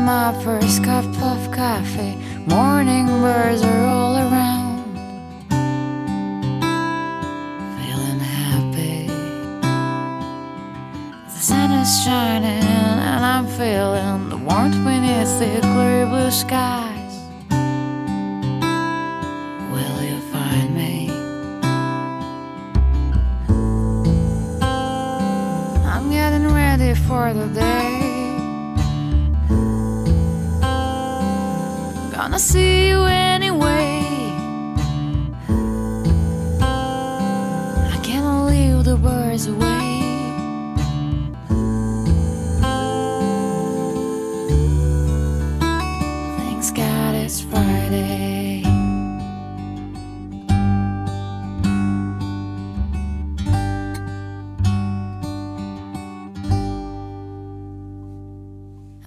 my first cup of coffee. Morning birds are all around. Feeling happy. The sun is shining and I'm feeling the warmth beneath the clear blue skies. Will you find me? I'm getting ready for the day. Gonna see you anyway. I can't leave the birds away. Thanks God it's Friday.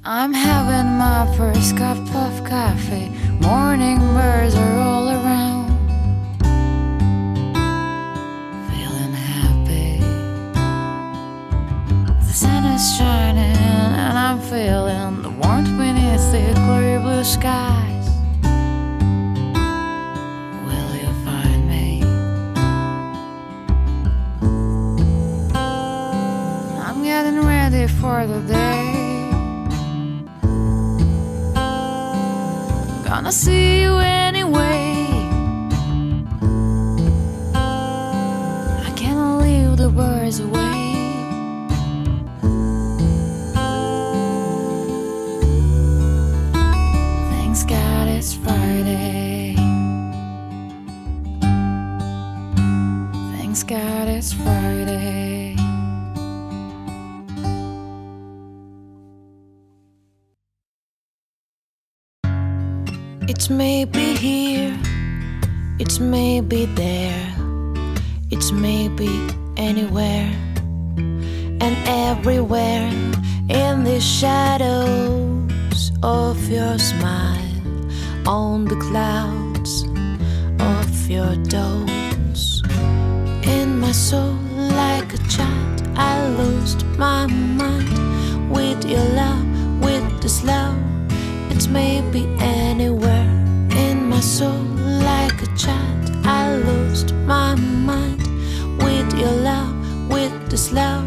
I'm having my first cup of coffee. Morning birds are all around. Feeling happy. The sun is shining and I'm feeling the warmth beneath the clear blue skies. Will you find me? I'm getting ready for the day. Gonna see you anyway. I can't leave the birds away. Thanks God it's Friday. Thanks God it's Friday. It's maybe here, it's maybe there, it's maybe anywhere and everywhere in the shadows of your smile, on the clouds of your toes. In my soul, like a child, I lost my mind with your love, with this love. It's maybe anywhere. In my soul, like a child, I lost my mind with your love, with this love.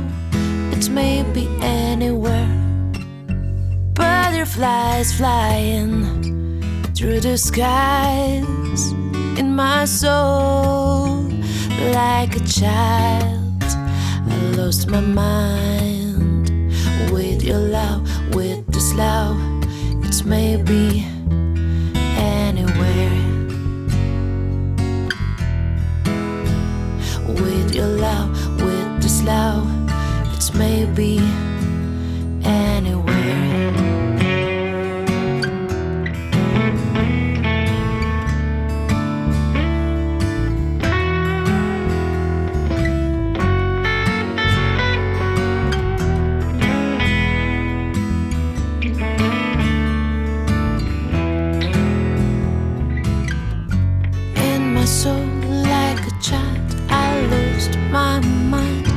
It's maybe anywhere. Butterflies flying through the skies. In my soul, like a child, I lost my mind with your love, with this love. It's maybe anywhere. With your love, with this love, it's maybe anywhere. So like a child, I lost my mind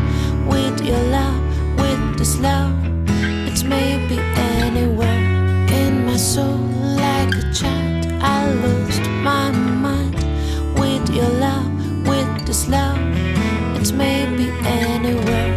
with your love, with this love. It's maybe anywhere. In my soul, like a child, I lost my mind with your love, with this love. It's maybe anywhere.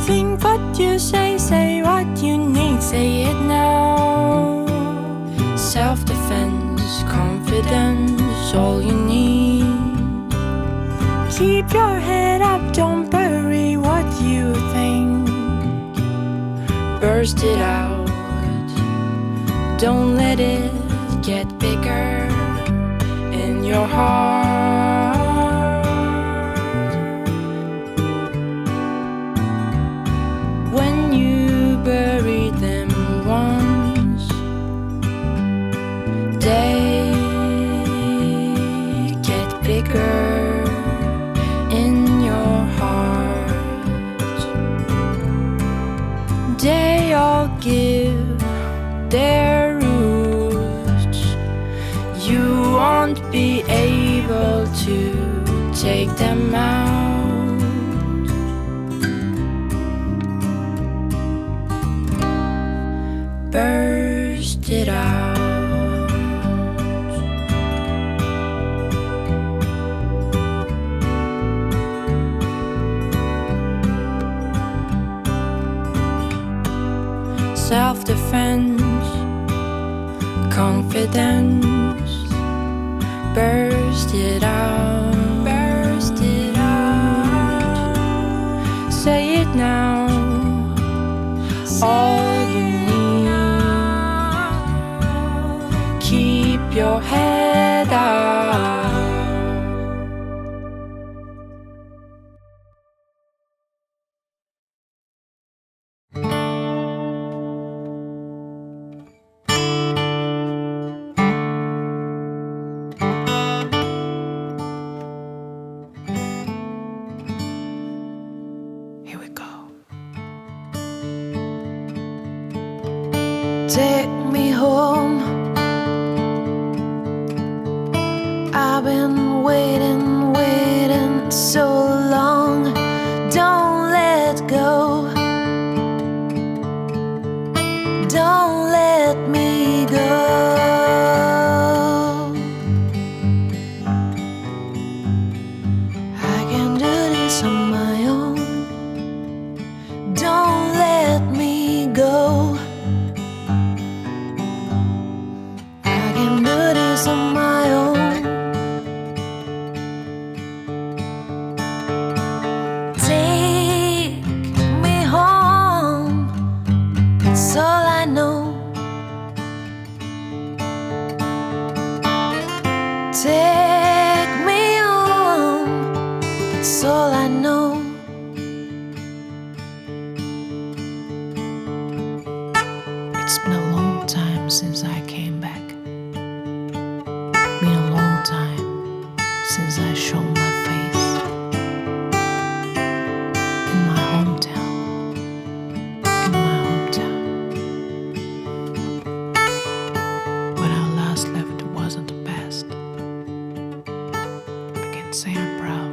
Think what you say what you need, say it now. Self-defense, confidence, all you need. Keep your head up, don't bury what you think. Burst it out, don't let it get bigger in your heart. they all give their roots. You won't be able to take them out. Burst it out. Self-defense, confidence, burst it out, burst it out. Say it now, all you need. Keep your head out. Take me home. I've been waiting, waiting so long. Don't let go. Don't let me go. I can do this on my own. Don't let me go. On my own. Take me home. That's all I know. Take me home. That's all I know. It's been a long time since I came back. Been a long time since I showed my face in my hometown. In my hometown. When I last left, it wasn't the best. I can say I'm proud.